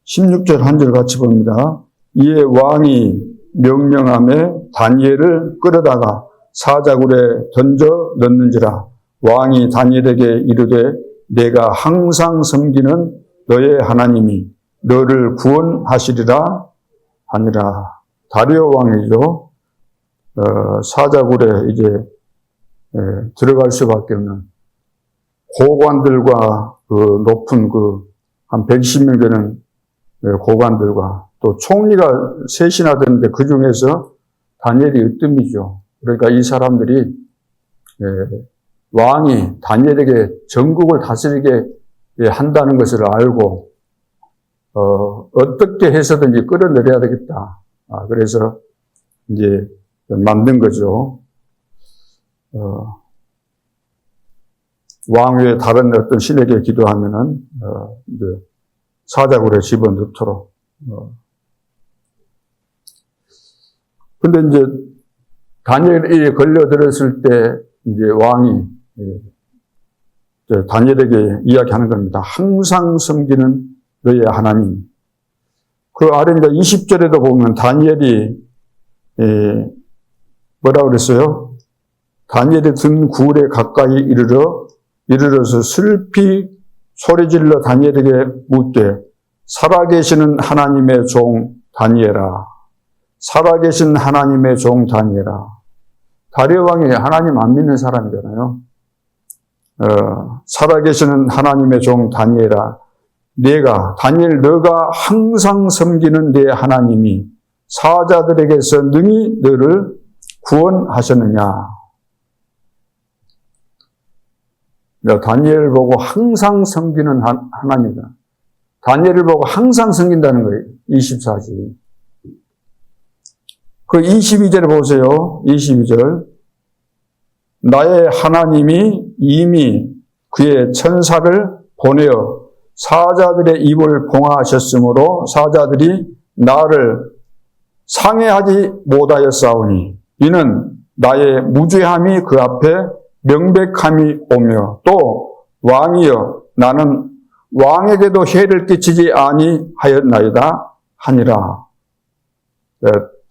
16절 한 절 같이 봅니다. 이에 왕이 명령함에 다니엘을 끌어다가 사자굴에 던져 넣는지라. 왕이 다니엘에게 이르되 내가 항상 섬기는 너의 하나님이 너를 구원하시리라 하니라. 다리오 왕이죠. 사자굴에 이제 들어갈 수밖에 없는 고관들과 그 높은 한 120명 되는 고관들과 또 총리가 셋이나 되는데 그 중에서 다니엘이 으뜸이죠. 그러니까 이 사람들이 왕이 다니엘에게 전국을 다스리게 한다는 것을 알고 어떻게 해서든지 끌어내려야 되겠다. 그래서 이제 만든 거죠. 왕 외에 다른 어떤 신에게 기도하면은 이제 사자굴에 집어넣도록. 근데 이제 다니엘이 걸려들었을 때 이제 왕이 다니엘에게 이야기하는 겁니다. 항상 섬기는 너의 하나님. 그 아래 이제 20절에도 보면 다니엘이 뭐라고 그랬어요? 다니엘이 든 굴에 가까이 이르러서 슬피 소리질러 다니엘에게 묻되 살아계시는 하나님의 종 다니엘아. 살아계신 하나님의 종 다니엘아. 다리오 왕이 하나님 안 믿는 사람이잖아요. 살아계시는 하나님의 종 다니엘아. 다니엘 너가 항상 섬기는 내 하나님이 사자들에게서 능히 너를 구원하셨느냐. 다니엘을 보고 항상 섬기는 하나님이다. 다니엘을 보고 항상 섬긴다는 거예요. 24절. 그 22절 보세요. 22절. 나의 하나님이 이미 그의 천사를 보내어 사자들의 입을 봉하셨으므로 사자들이 나를 상해하지 못하였사오니 이는 나의 무죄함이 그 앞에 명백함이 오며 또 왕이여 나는 왕에게도 해를 끼치지 아니하였나이다 하니라.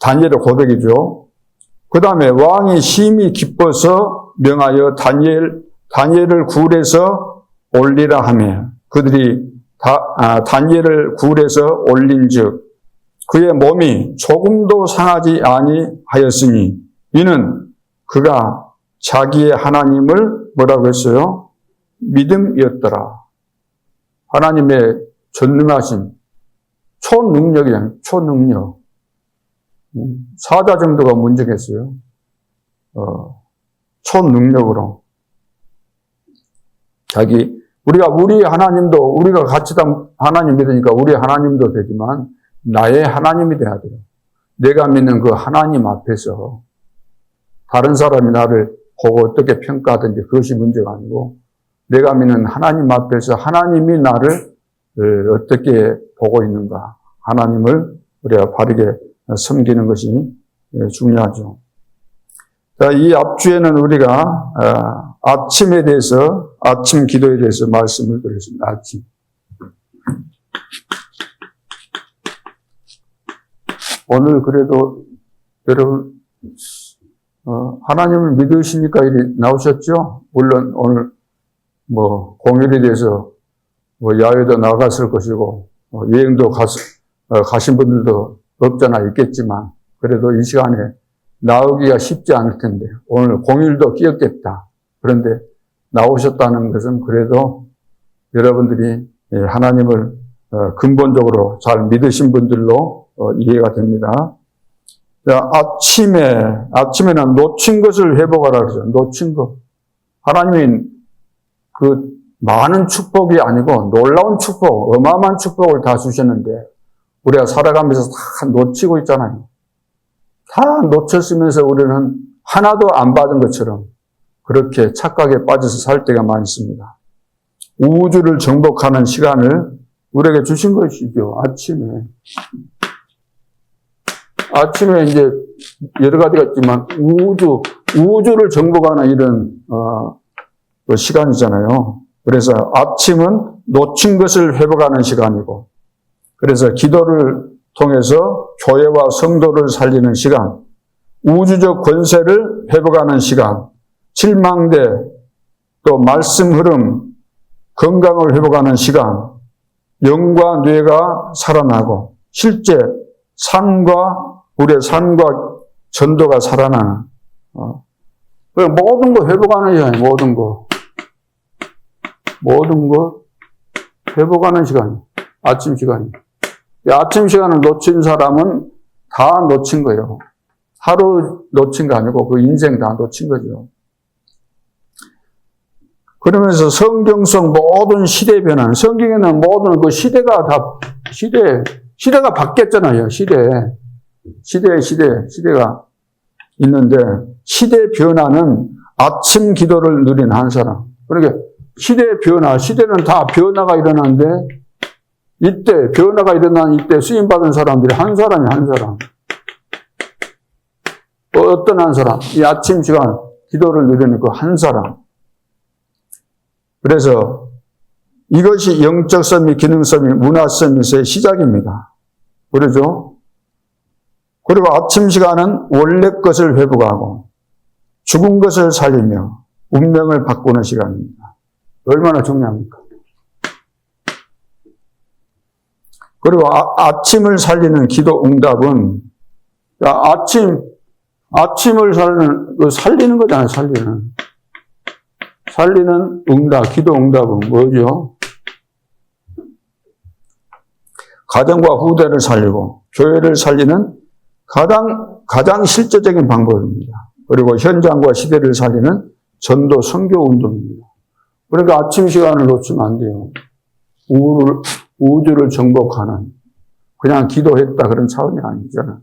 다니엘의 고백이죠. 그 다음에 왕이 심히 기뻐서 명하여 다니엘을 굴에서 올리라 하며 그들이 다니엘을 굴에서 올린즉 그의 몸이 조금도 상하지 아니하였으니 이는 그가 자기의 하나님을 뭐라고 했어요? 믿음이었더라. 하나님의 전능하신 초능력이잖아요. 초능력. 사자 정도가 문제겠어요. 초능력으로. 우리 하나님도, 우리가 같이 다 하나님 믿으니까 우리 하나님도 되지만 나의 하나님이 돼야 돼요. 내가 믿는 그 하나님 앞에서 다른 사람이 나를 보고 어떻게 평가하든지 그것이 문제가 아니고 내가 믿는 하나님 앞에서 하나님이 나를 어떻게 보고 있는가. 하나님을 우리가 바르게 섬기는 것이 중요하죠. 자, 이 앞주에는 우리가 아침에 대해서, 아침 기도에 대해서 말씀을 드렸습니다. 아침. 오늘 그래도 여러분 하나님을 믿으시니까 일이 나오셨죠? 물론 오늘 공휴일에 대해서 야외도 나갔을 것이고 여행도 가신 분들도 없잖아 있겠지만 그래도 이 시간에 나오기가 쉽지 않을 텐데 오늘 공휴일도 끼었겠다. 그런데 나오셨다는 것은 그래도 여러분들이 하나님을 근본적으로 잘 믿으신 분들로 이해가 됩니다. 자, 아침에는 놓친 것을 회복하라 그러죠. 놓친 것. 하나님이 그 많은 축복이 아니고 놀라운 축복, 어마어마한 축복을 다 주셨는데 우리가 살아가면서 다 놓치고 있잖아요. 다 놓쳤으면서 우리는 하나도 안 받은 것처럼 그렇게 착각에 빠져서 살 때가 많습니다. 우주를 정복하는 시간을 우리에게 주신 것이죠. 아침에 이제 여러 가지가 있지만 우주를 정복하는 이런 시간이잖아요. 그래서 아침은 놓친 것을 회복하는 시간이고 그래서 기도를 통해서 교회와 성도를 살리는 시간, 우주적 권세를 회복하는 시간, 칠망대, 또 말씀 흐름, 건강을 회복하는 시간, 영과 뇌가 살아나고 실제 우리의 삶과 전도가 살아나는 모든 거 회복하는 시간이 모든 거 회복하는 시간이 아침 시간이. 아침 시간을 놓친 사람은 다 놓친 거예요. 하루 놓친 거 아니고 그 인생 다 놓친 거죠. 그러면서 성경성 모든 시대 변화는, 성경에는 모든 그 시대가 시대가 바뀌었잖아요. 시대가 있는데, 시대 변화는 아침 기도를 누린 한 사람. 그러니까 시대는 다 변화가 일어나는데, 변화가 일어난 이때 쓰임받은 사람들이 한 사람. 어떤 한 사람? 이 아침 시간 기도를 누리는 그 한 사람. 그래서 이것이 영적 서밋, 기능 서밋, 문화 서밋의 시작입니다. 그러죠? 그리고 아침 시간은 원래 것을 회복하고 죽은 것을 살리며 운명을 바꾸는 시간입니다. 얼마나 중요합니까? 그리고 아침을 살리는 기도 응답은 아침을 살리는 거잖아요. 살리는 응답, 기도 응답은 뭐죠? 가정과 후대를 살리고 교회를 살리는 가장 실제적인 방법입니다. 그리고 현장과 시대를 살리는 전도 선교 운동입니다. 그러니까 아침 시간을 놓치면 안 돼요. 우주를 정복하는, 그냥 기도했다 그런 차원이 아니잖아요.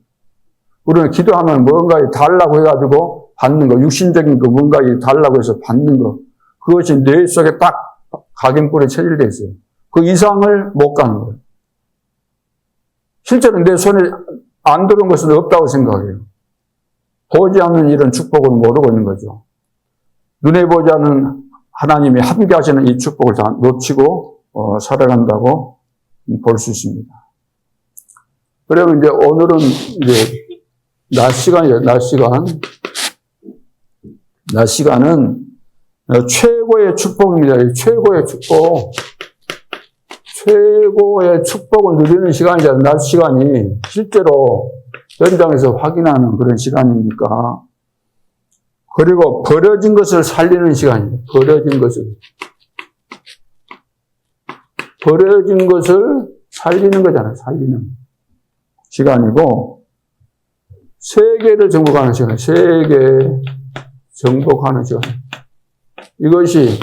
우리는 기도하면 뭔가에 달라고 해가지고 받는 거, 육신적인 거 뭔가에 달라고 해서 받는 거, 그것이 뇌 속에 딱 각인뿔에 체질되어 있어요. 그 이상을 못 가는 거예요. 실제로 내 손에 안 들어온 것은 없다고 생각해요. 보지 않는 이런 축복을 모르고 있는 거죠. 눈에 보지 않는 하나님이 함께 하시는 이 축복을 다 놓치고 살아간다고 볼 수 있습니다. 그러면 이제 오늘은 낮 시간이에요. 낮 시간은 최고의 축복입니다. 최고의 축복을 누리는 시간이잖아요. 낮 시간이 실제로 현장에서 확인하는 그런 시간이니까. 그리고 버려진 것을 살리는 시간이에요. 버려진 것을 살리는 거잖아요. 살리는 시간이고, 세계를 정복하는 시간, 이것이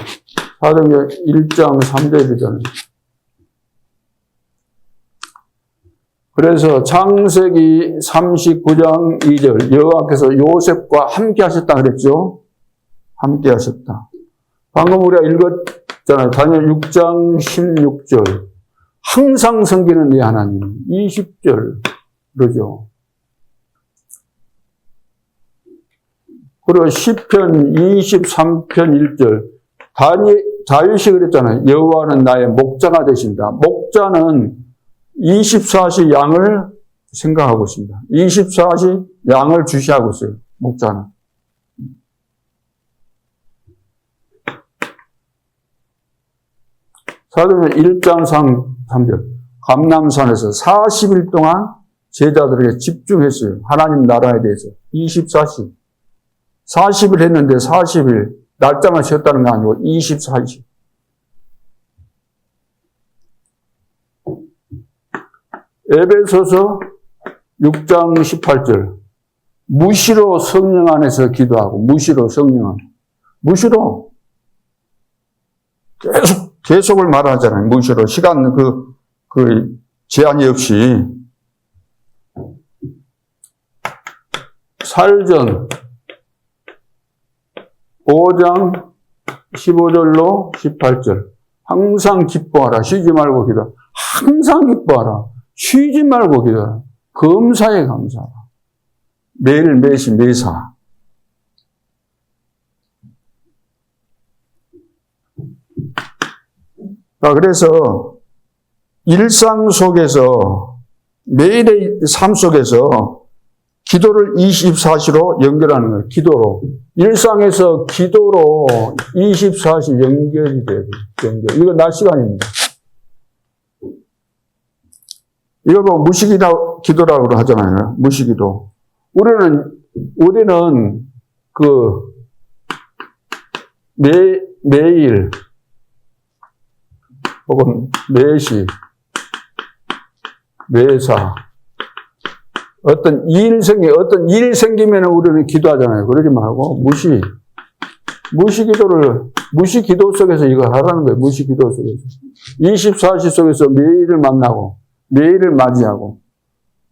사도행전 1장 3절이잖아요. 그래서 창세기 39장 2절, 여호와께서 요셉과 함께 하셨다 그랬죠? 함께 하셨다. 방금 우리가 읽었잖아요. 다니엘 6장 16절. 항상 섬기는 네 하나님. 20절. 그러죠. 그리고 시편 23편 1절. 다윗이 그랬잖아요. 여호와는 나의 목자가 되신다. 목자는 24시 양을 생각하고 있습니다. 24시 양을 주시하고 있어요. 목자는. 사도행전 1장 3절. 감람산에서 40일 동안 제자들에게 집중했어요. 하나님 나라에 대해서. 24시. 40일 했는데 40일. 날짜만 쉬었다는 게 아니고 24시. 에베소서 6장 18절. 무시로 성령 안에서 기도하고, 무시로 성령 안에. 무시로. 계속을 말하잖아요. 무시로. 시간 제한이 없이. 살전 5장 15절로 18절. 항상 기뻐하라. 쉬지 말고 기도하라. 항상 기뻐하라. 쉬지 말고 기도하라. 검사에 감사하라. 매일 매시 매사. 그래서 일상 속에서, 매일의 삶 속에서 기도를 24시로 연결하는 거예요. 기도로. 일상에서 기도로 24시 연결이 돼요. 연결. 이거 낮 시간입니다. 이걸 보면 무시기도라고 하잖아요. 무시기도. 우리는 매일 혹은 매시, 매사 어떤 일 생기면 우리는 기도하잖아요. 그러지 말고 무시기도 속에서 이거 하라는 거예요. 무시기도 속에서 24시 속에서 매일을 만나고 매일을 맞이하고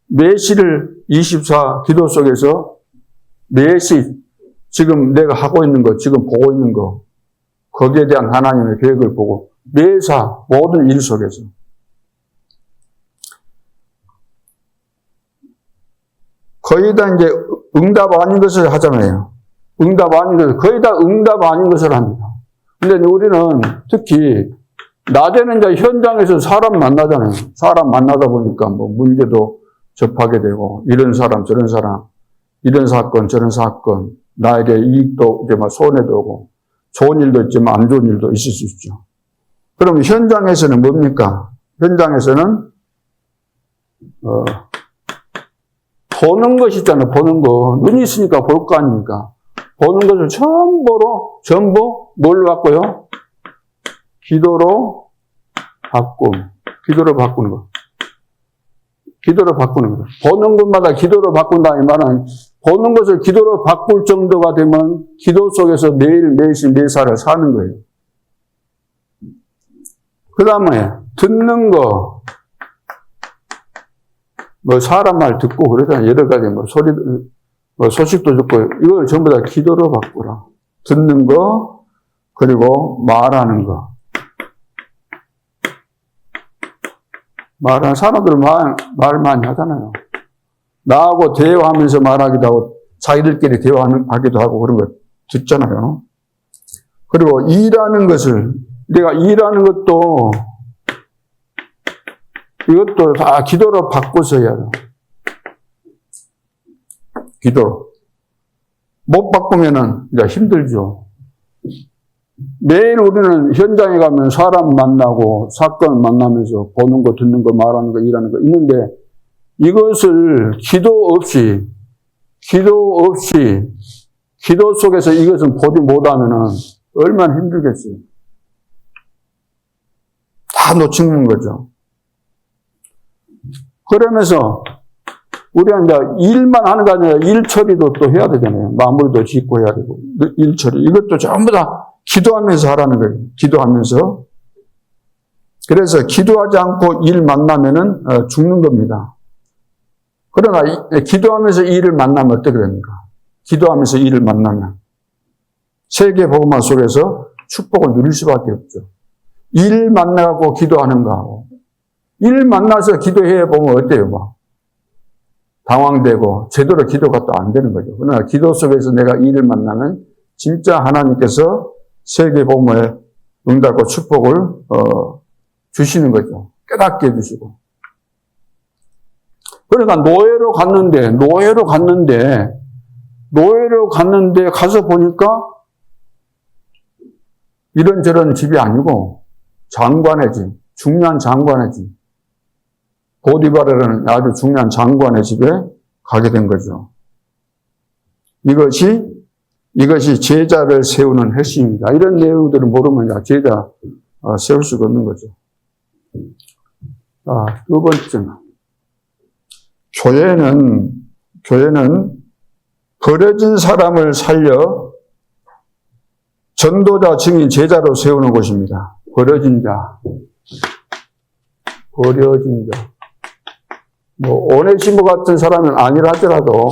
매시를 24 기도 속에서 매시 지금 내가 하고 있는 거, 지금 보고 있는 거, 거기에 대한 하나님의 계획을 보고 매사 모든 일 속에서 거의 다 이제 응답 아닌 것을 하잖아요. 응답 아닌 것을, 거의 다 응답 아닌 것을 합니다. 근데 우리는 특히 낮에는 이제 현장에서 사람 만나잖아요. 사람 만나다 보니까 뭐 문제도 접하게 되고, 이런 사람, 저런 사람, 이런 사건, 저런 사건, 나에게 이익도 이제 막 손해도 오고, 좋은 일도 있지만 안 좋은 일도 있을 수 있죠. 그럼 현장에서는 뭡니까? 현장에서는, 보는 것이 있잖아요. 보는 거. 눈이 있으니까 볼 거 아닙니까? 보는 것을 전부 뭘로 바꿔요? 기도로 바꾸는 거. 기도로 바꾸는 거. 보는 것마다 기도로 바꾼다, 이 말은, 보는 것을 기도로 바꿀 정도가 되면 기도 속에서 매일시 매사를 사는 거예요. 그 다음에, 듣는 거, 뭐, 사람 말 듣고 그러잖아요. 여러 가지, 소식도 듣고, 이걸 전부 다 기도로 바꾸라. 듣는 거, 그리고 말하는 거. 말하는 사람들 말 많이 하잖아요. 나하고 대화하면서 말하기도 하고, 자기들끼리 대화하기도 하고 그런 거 듣잖아요. 그리고 일하는 것을, 내가 일하는 것도, 이것도 다 기도로 바꿔서 해야 돼요. 기도로. 못 바꾸면은 이제 힘들죠. 매일 우리는 현장에 가면 사람 만나고 사건 만나면서 보는 거, 듣는 거, 말하는 거, 일하는 거 있는데 이것을 기도 속에서 이것을 보지 못하면은 얼마나 힘들겠어요. 다 놓치는 거죠. 그러면서 우리가 이제 일만 하는 게 아니라 일 처리도 또 해야 되잖아요. 마무리도 짓고 해야 되고 일 처리 이것도 전부 다 기도하면서 하라는 거예요. 기도하면서. 그래서 기도하지 않고 일 만나면은 죽는 겁니다. 그러나 기도하면서 일을 만나면 어떻게 됩니까? 기도하면서 일을 만나면 세계 복음화 속에서 축복을 누릴 수밖에 없죠. 일 만나고 기도하는 거하고 일 만나서 기도해 보면 어때요? 막 당황되고 제대로 기도가 또 안 되는 거죠. 그러나 기도 속에서 내가 일을 만나면 진짜 하나님께서 세계 복음에 응답과 축복을 주시는 거죠. 깨닫게 해주시고. 그러니까 노예로 갔는데 가서 보니까 이런저런 집이 아니고 장관의 집, 중요한 장관의 집. 보디바라는 아주 중요한 장관의 집에 가게 된 거죠. 이것이 제자를 세우는 핵심입니다. 이런 내용들을 모르면 제자 세울 수가 없는 거죠. 두 번째. 교회는 버려진 사람을 살려 전도자, 증인, 제자로 세우는 곳입니다. 버려진 자. 뭐, 오네시모 같은 사람은 아니라 하더라도,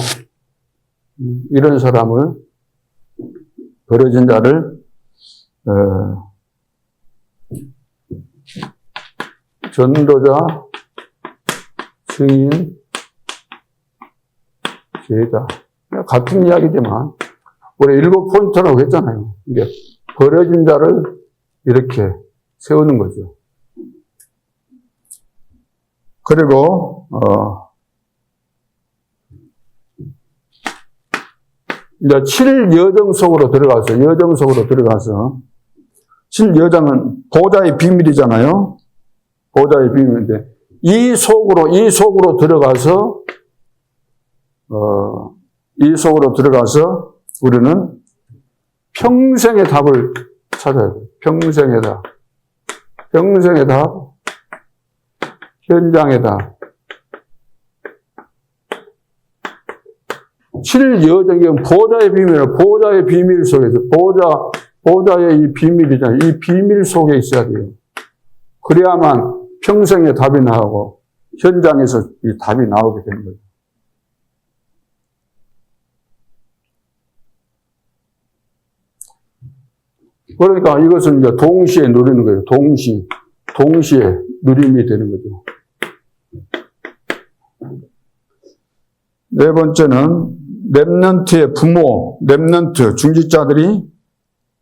이런 사람을, 버려진 자를, 전도자, 증인, 제자. 같은 이야기지만, 우리 7포인트라고 했잖아요. 이게, 버려진 자를 이렇게 세우는 거죠. 그리고, 이제 7여정 속으로 들어가서, 7여정은 보좌의 비밀이잖아요. 보좌의 비밀인데, 이 속으로 들어가서 우리는 평생의 답을 찾아야 돼요. 평생의 답. 평생의 답. 현장의 답. 7여정은 보좌의 비밀이에요. 보좌의 비밀 속에서, 보좌의 이 비밀이잖아요. 이 비밀 속에 있어야 돼요. 그래야만 평생의 답이 나오고, 현장에서 이 답이 나오게 되는 거죠. 그러니까 이것은 이제 동시에 누리는 거예요. 동시에 누림이 되는 거죠. 네 번째는 렘넌트의 부모, 렘넌트, 중직자들이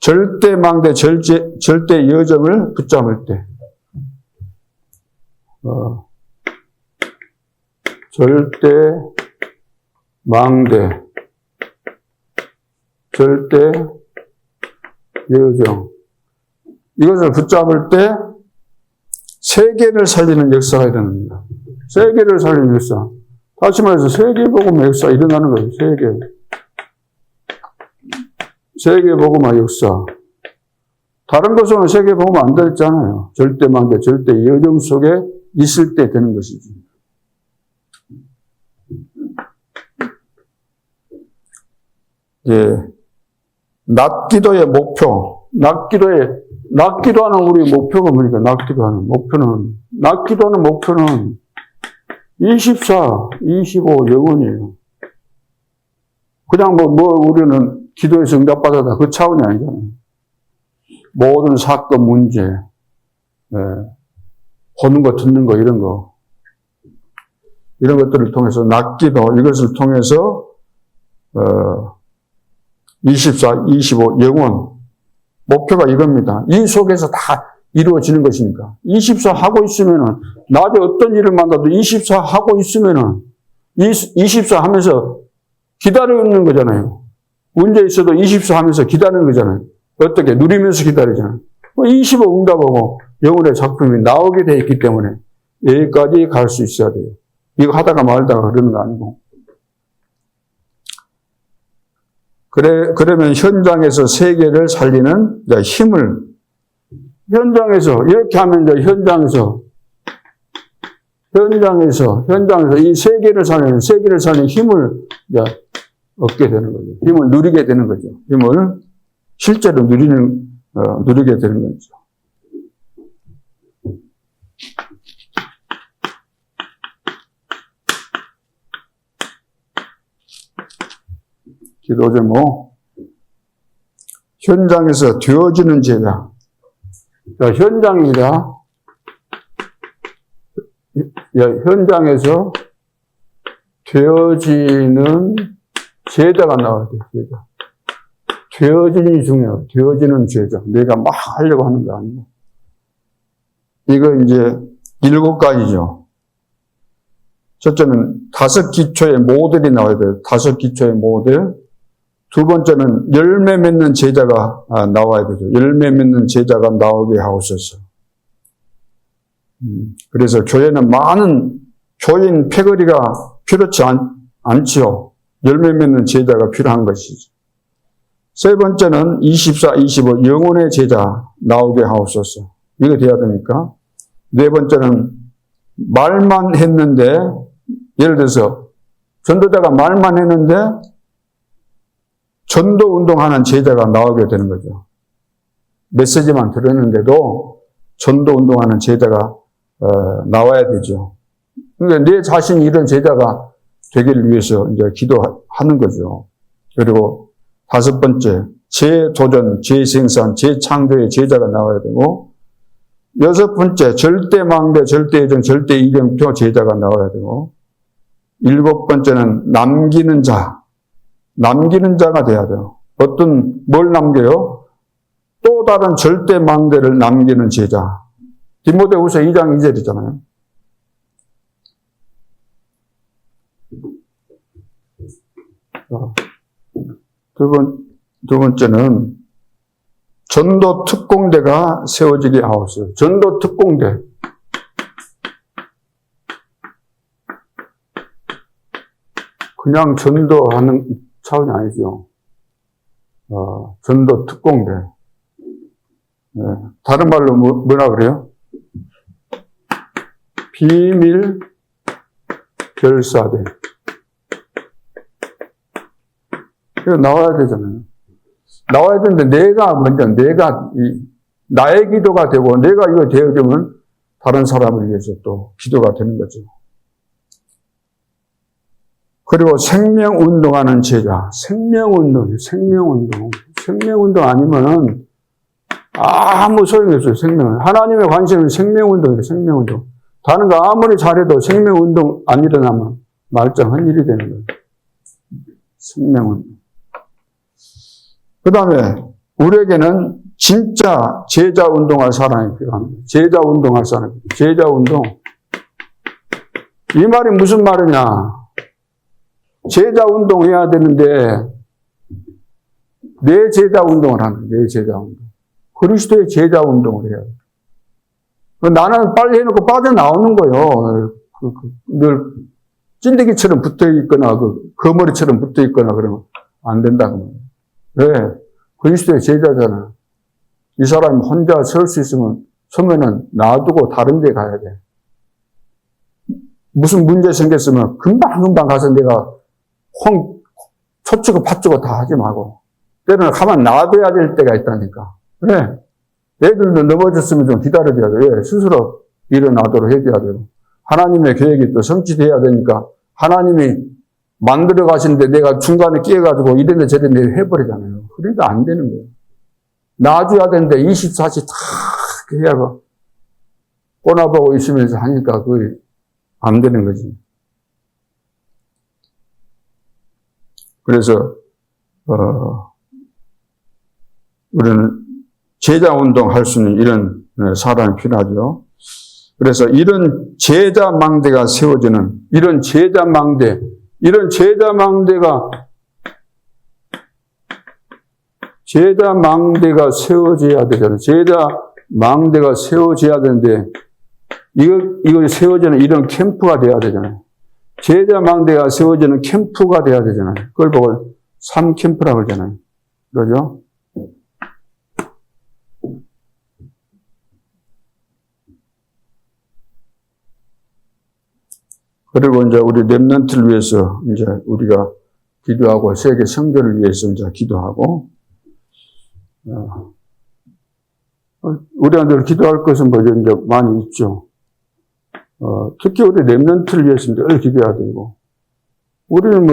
절대망대, 절대 여정을 붙잡을 때, 절대망대, 절대 여정. 이것을 붙잡을 때 세계를 살리는 역사가 일어납니다. 세계를 살리는 역사. 다시 말해서 세계복음의 역사 일어나는 거예요. 세계복음의 역사. 다른 것으로는 세계복음 안 됐잖아요. 절대망대, 절대 여정 속에 있을 때 되는 것이지. 예. 낮기도의 목표. 낮기도하는 우리 목표가 뭡니까? 낮기도하는 목표는 24, 25 영원이에요. 그냥 우리는 기도에서 응답받았다. 그 차원이 아니잖아요. 모든 사건, 문제, 보는 거, 듣는 거, 이런 것들을 통해서 낮기도, 이것을 통해서, 24, 25 영원. 목표가 이겁니다. 이 속에서 다 이루어지는 것이니까. 24 하고 있으면은, 낮에 어떤 일을 만나도 24 하고 있으면은, 24 하면서 기다리는 거잖아요. 문제 있어도 24 하면서 기다리는 거잖아요. 어떻게? 누리면서 기다리잖아요. 25 응답하고 영혼의 작품이 나오게 돼 있기 때문에 여기까지 갈 수 있어야 돼요. 이거 하다가 말다가 그러는 거 아니고. 그러면 현장에서 세계를 살리는 힘을, 현장에서, 이렇게 하면 이제 현장에서 이 세계를 살리는 힘을 이제 얻게 되는 거죠. 힘을 누리게 되는 거죠. 힘을 실제로 누리게 되는 거죠. 기도 제목, 현장에서 되어지는 제자. 자, 현장입니다. 현장에서 되어지는 제자가 나와야 돼요, 제자. 되어지는 중요해요. 되어지는 제자. 내가 막 하려고 하는 게 아니고. 이거 이제 7가지죠. 첫째는 5 기초의 모델이 나와야 돼요. 5 기초의 모델. 두 번째는 열매 맺는 제자가 나와야 되죠. 열매 맺는 제자가 나오게 하옵소서. 그래서 교회는 많은 교인 패거리가 필요치 않지요. 열매 맺는 제자가 필요한 것이죠. 세 번째는 24, 25 영혼의 제자 나오게 하옵소서. 이거 돼야 됩니까? 네 번째는 말만 했는데, 예를 들어서 전도자가 말만 했는데 전도 운동하는 제자가 나오게 되는 거죠. 메시지만 들었는데도 전도 운동하는 제자가 나와야 되죠. 그러니까 내 자신이 이런 제자가 되기를 위해서 이제 기도하는 거죠. 그리고 5번째, 재도전, 재생산, 재창조의 제자가 나와야 되고, 6번째, 절대망대, 절대여정, 절대이정표 제자가 나와야 되고, 7번째는 남기는 자가 돼야 돼요. 뭘 남겨요? 또 다른 절대망대를 남기는 제자. 디모데후서 2장 2절이잖아요. 두 번째는 전도 특공대가 세워지게 하옵소서. 전도 특공대. 그냥 전도하는 차원이 아니죠. 전도 특공대. 네. 다른 말로 뭐라 그래요? 비밀 결사대. 이거 나와야 되잖아요. 나와야 되는데 나의 기도가 되고 내가 이거 되어주면 다른 사람을 위해서 또 기도가 되는 거죠. 그리고 생명운동하는 제자. 생명운동 아니면은 아무 소용이 없어요, 생명은. 하나님의 관심은 생명운동이에요, 생명운동. 다른 거 아무리 잘해도 생명운동 안 일어나면 말짱한 일이 되는 거예요. 생명운동. 그 다음에, 우리에게는 진짜 제자 운동할 사람이 필요합니다. 제자 운동할 사람. 제자 운동. 이 말이 무슨 말이냐? 제자 운동해야 되는데, 내 제자 운동을 하는 거예요, 내 제자 운동. 그리스도의 제자 운동을 해야 돼요. 나는 빨리 해놓고 빠져나오는 거예요. 늘 찐득이처럼 붙어있거나, 거머리처럼 붙어있거나 그러면 안 된다고. 왜? 그리스도의 제자잖아. 이 사람이 혼자 설 수 서면은 놔두고 다른 데 가야 돼. 무슨 문제 생겼으면 금방 가서 내가 초치고 팥주고 다 하지 말고. 때로는 가만 놔둬야 될 때가 있다니까. 그래. 애들도 넘어졌으면 좀 기다려줘야 돼. 예, 스스로 일어나도록 해줘야 되고. 하나님의 계획이 또 성취돼야 되니까 하나님이 만들어 가시는데 내가 중간에 끼어가지고 이런데 저런데 해버리잖아요. 그러니까 안 되는 거예요. 놔줘야 되는데 24시 다 해야 꼬나보고 있으면서 하니까 그게 안 되는 거지. 그래서 우리는 제자 운동 할 수 있는 이런 사람이 필요하죠. 그래서 이런 제자 망대가 세워지는 이런 제자 망대가 세워져야 되잖아요. 제자 망대가 세워져야 되는데 이거 세워지는 이런 캠프가 돼야 되잖아요. 제자 망대가 세워지는 캠프가 돼야 되잖아요. 그걸 보고 3캠프라고 그러잖아요. 그러죠? 그리고 이제 우리 렘넌트를 위해서 이제 우리가 기도하고 세계 성교를 위해서 이제 기도하고 우리가 늘 기도할 것은 뭐 이제 많이 있죠. 특히 우리 렘넌트를 위해서 늘 기도해야 되고 우리는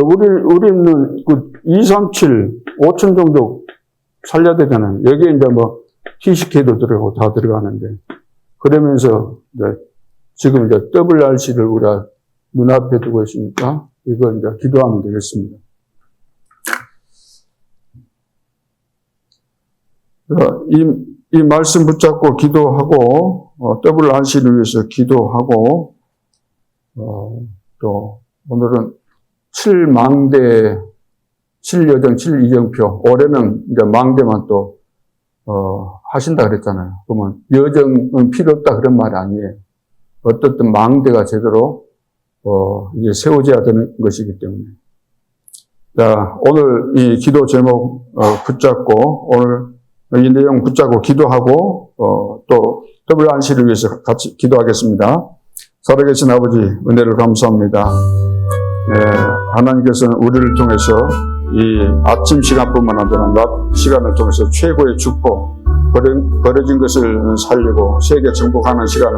그 2, 3, 7, 5천 정도 살려야 되잖아요. 여기에 이제 뭐 TCK도 들어가고 다 들어가는데 그러면서 이제 지금 이제 WRC를 우리가 눈앞에 두고 있으니까 이거 이제 기도하면 되겠습니다. 이 말씀 붙잡고 기도하고 WRC를 위해서 기도하고 또 오늘은 7망대 7여정 7이정표 올해는 이제 망대만 또 하신다 그랬잖아요. 그러면 여정은 필요 없다 그런 말이 아니에요. 어떻든 망대가 제대로 이제 세워져야 되는 것이기 때문에. 자, 오늘 이 기도 제목, 붙잡고, 오늘 이 내용 붙잡고 기도하고, 또, WRC를 위해서 같이 기도하겠습니다. 살아계신 아버지, 은혜를 감사합니다. 하나님께서는 우리를 통해서 이 아침 시간뿐만 아니라 낮 시간을 통해서 최고의 축복, 버려진 것을 살리고 세계 정복하는 시간을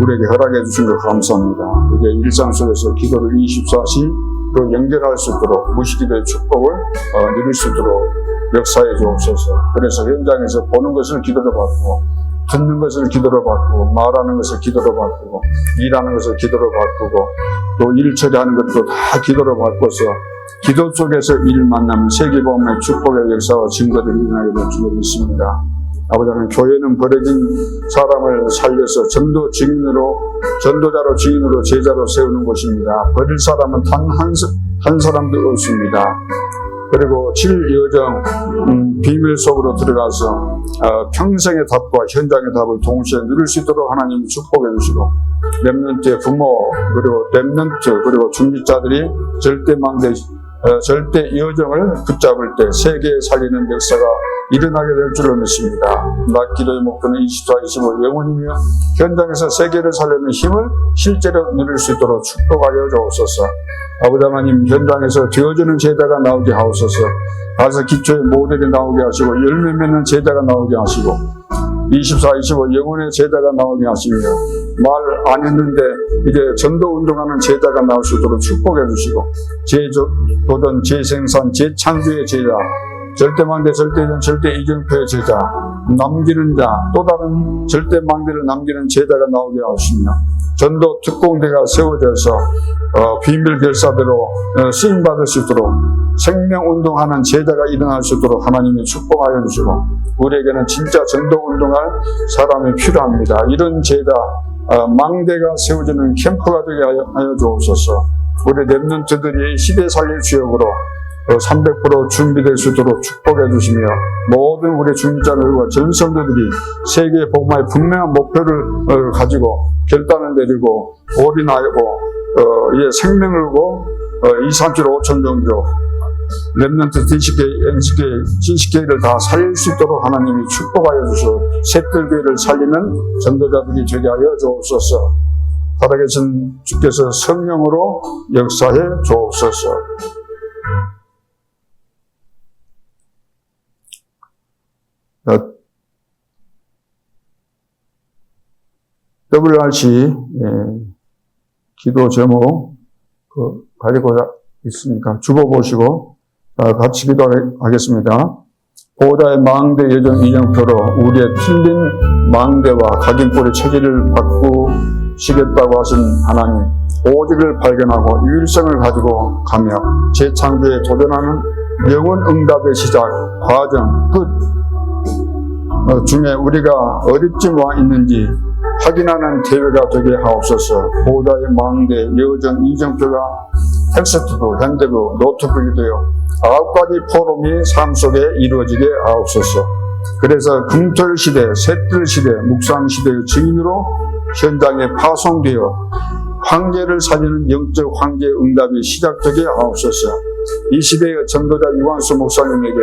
우리에게 허락해 주신 것 감사합니다. 이제 일상 속에서 기도를 24시로 연결할 수 있도록 무시기도의 축복을 누릴 수 있도록 역사해 주옵소서. 그래서 현장에서 보는 것을 기도로 바꾸고 듣는 것을 기도로 바꾸고 말하는 것을 기도로 바꾸고 일하는 것을 기도로 바꾸고 또 일 처리하는 것도 다 기도로 바꿔서 기도 속에서 일 만나면 세계복음의 축복의 역사와 증거들이 일어나게 될 줄로 믿습니다. 아버지 하나님, 교회는 버려진 사람을 살려서 전도자로 증인으로 제자로 세우는 곳입니다. 버릴 사람은 단 한 사람도 없습니다. 그리고 7여정 비밀 속으로 들어가서 평생의 답과 현장의 답을 동시에 누릴 수 있도록 하나님이 축복해 주시고, 렘넌트의 부모, 그리고 렘넌트, 그리고 중직자들이 절대 여정을 붙잡을 때 세계에 살리는 역사가 일어나게 될 줄로 믿습니다. 나 기도의 목표는 24, 25 영혼이며 현장에서 세계를 살리는 힘을 실제로 누릴 수 있도록 축복하여 주옵소서. 아버지 하나님, 현장에서 되어지는 제자가 나오게 하옵소서. 가서 기초의 모델이 나오게 하시고, 열매 맺는 제자가 나오게 하시고, 24, 25 영혼의 제자가 나오게 하시며, 말 안 했는데 이제 전도 운동하는 제자가 나올 수 있도록 축복해 주시고, 재도전, 재생산, 재창조의 제자, 절대망대, 절대전, 절대이정표의 제자, 남기는 자, 또 다른 절대망대를 남기는 제자가 나오게 하시며, 전도 특공대가 세워져서 비밀 결사대로 쓰임받을 수 있도록 생명운동하는 제자가 일어날 수 있도록 하나님이 축복하여 주시고, 우리에게는 진짜 전도운동할 사람이 필요합니다. 이런 제자 망대가 세워지는 캠프가 되게 하여 주옵소서. 우리 렘넌트들이 시대 살릴 주역으로 300% 준비될 수 있도록 축복해 주시며, 모든 우리 중직자들과 전 성도들이 세계 복음화의 분명한 목표를 가지고 결단을 내리고 올인하고 생명을 고 2, 3주 5천 정도 렘넌트 DCK를 다 살릴 수 있도록 하나님이 축복하여 주시고, 셋들교회를 살리는 전도자들이 되게 하여 주옵소서. 살아계신 주께서 성령으로 역사해 주옵소서. WRC 기도 제목 가지고 있으니까 주보 보시고 같이 기도하겠습니다. 보호자의 망대 여정 이정표로 우리의 틀린 망대와 각인꼴의 체질을 바꾸시겠다고 하신 하나님, 오직을 발견하고 유일성을 가지고 가며 재창조에 도전하는 영원 응답의 시작, 과정, 끝 중에 우리가 어디쯤 와 있는지 확인하는 대회가 되게 하옵소서. 보호자의 망대, 여정, 이정표가 텍스트북, 현대북, 노트북이 되어 9가지 포럼이 삶 속에 이루어지게 하옵소서. 그래서 금토일 시대, 셋들 시대, 묵상 시대의 증인으로 현장에 파송되어 황제를 살리는 영적 황제의 응답이 시작되게 하옵소서. 이 시대의 전도자 유한수 목사님에게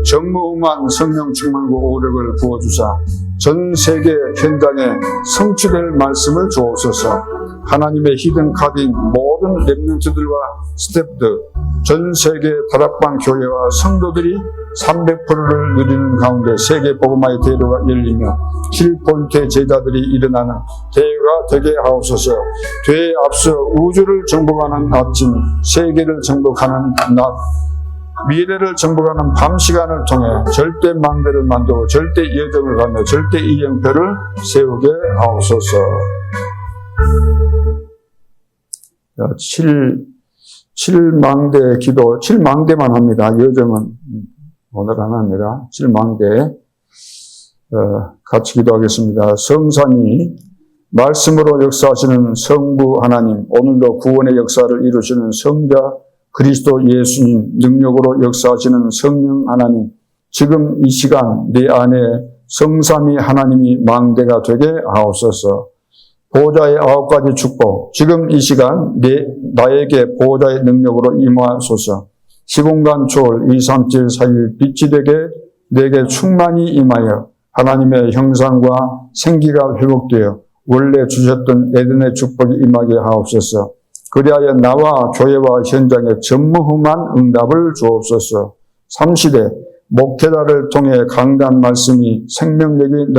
정무음한 성령 충만과 오력을 부어주사 전 세계 현장에 성취될 말씀을 주옵소서. 하나님의 히든 카드인 모든 렘넌트들과 스태프들, 전 세계 다락방 교회와 성도들이 300%를 누리는 가운데 세계 복음화의 대로가 열리며 7포인트의 제자들이 일어나는 대회가 되게 하옵소서. 대회에 앞서 우주를 정복하는 아침, 세계를 정복하는 낮, 미래를 정복하는 밤 시간을 통해 절대 망대를 만들고 절대 여정을 가며 절대 이정표를 세우게 하옵소서. 7망대 기도, 7망대만 합니다. 여정은 오늘 안 합니다. 7망대 같이 기도하겠습니다. 성삼위 말씀으로 역사하시는 성부 하나님, 오늘도 구원의 역사를 이루시는 성자 그리스도 예수님, 능력으로 역사하시는 성령 하나님, 지금 이 시간 내 안에 성삼위 하나님이 망대가 되게 하옵소서. 보호자의 9가지 축복, 지금 이 시간 나에게 보호자의 능력으로 임하소서. 시공간 초월 2, 3, 7, 4일 빛이 되게 내게 충만히 임하여 하나님의 형상과 생기가 회복되어 원래 주셨던 에덴의 축복이 임하게 하옵소서. 그리하여 나와 교회와 현장에 전무후무한 응답을 주옵소서. 3시대 목회자를 통해 강단 말씀이 생명력이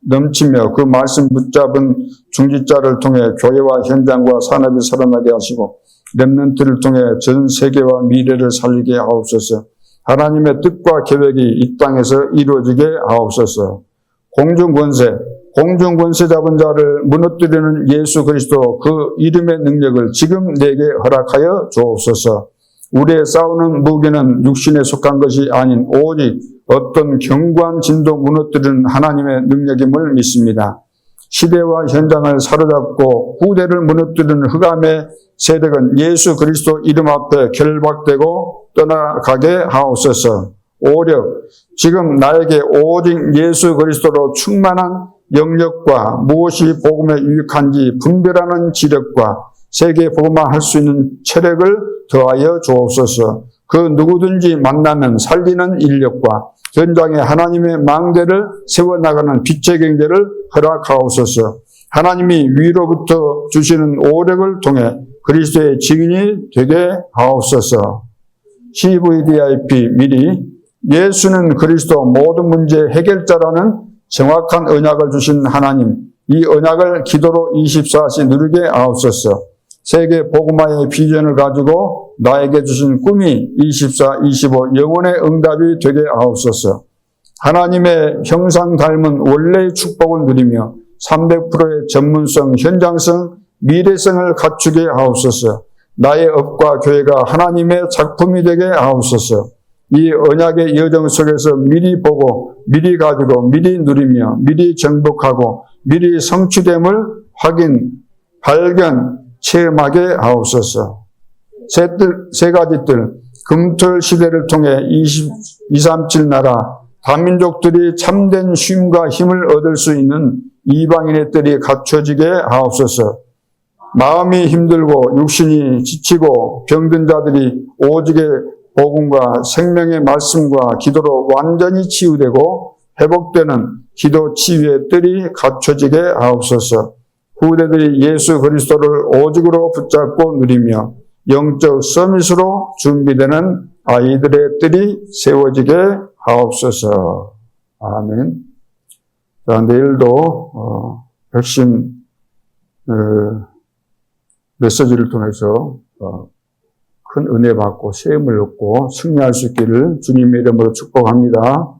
넘치며 그 말씀 붙잡은 중직자를 통해 교회와 현장과 산업이 살아나게 하시고 렘넌트를 통해 전 세계와 미래를 살리게 하옵소서. 하나님의 뜻과 계획이 이 땅에서 이루어지게 하옵소서. 공중권세 잡은 자를 무너뜨리는 예수 그리스도 그 이름의 능력을 지금 내게 허락하여 주옵소서. 우리의 싸우는 무기는 육신에 속한 것이 아닌 오직 어떤 견고한 진도 무너뜨리는 하나님의 능력임을 믿습니다. 시대와 현장을 사로잡고 후대를 무너뜨리는 흑암의 세력은 예수 그리스도 이름 앞에 결박되고 떠나가게 하옵소서. 오력, 지금 나에게 오직 예수 그리스도로 충만한 영역과 무엇이 복음에 유익한지 분별하는 지력과 세계 복음화할 수 있는 체력을 더하여 주옵소서. 그 누구든지 만나면 살리는 인력과 현장에 하나님의 망대를 세워나가는 빛의 경제를 허락하옵소서. 하나님이 위로부터 주시는 오력을 통해 그리스도의 증인이 되게 하옵소서. CVDIP 미리 예수는 그리스도 모든 문제 해결자라는 정확한 언약을 주신 하나님, 이 언약을 기도로 24시 누리게 하옵소서. 세계 복음화의 비전을 가지고 나에게 주신 꿈이 24, 25 영혼의 응답이 되게 하옵소서. 하나님의 형상 닮은 원래의 축복을 누리며 300%의 전문성, 현장성, 미래성을 갖추게 하옵소서. 나의 업과 교회가 하나님의 작품이 되게 하옵소서. 이 언약의 여정 속에서 미리 보고, 미리 가지고, 미리 누리며, 미리 정복하고, 미리 성취됨을 확인, 발견, 체험하게 하옵소서. 세 가지 뜰, 금토일 시대를 통해 237 나라, 다민족들이 참된 쉼과 힘을 얻을 수 있는 이방인의 뜰이 갖춰지게 하옵소서. 마음이 힘들고 육신이 지치고 병든 자들이 오직의 복음과 생명의 말씀과 기도로 완전히 치유되고 회복되는 기도 치유의 뜰이 갖춰지게 하옵소서. 후대들이 예수 그리스도를 오직으로 붙잡고 누리며 영적 서밋으로 준비되는 아이들의 뜰이 세워지게 하옵소서. 아멘. 자, 내일도 핵심 메시지를 통해서 큰 은혜 받고 세움을 얻고 승리할 수 있기를 주님의 이름으로 축복합니다.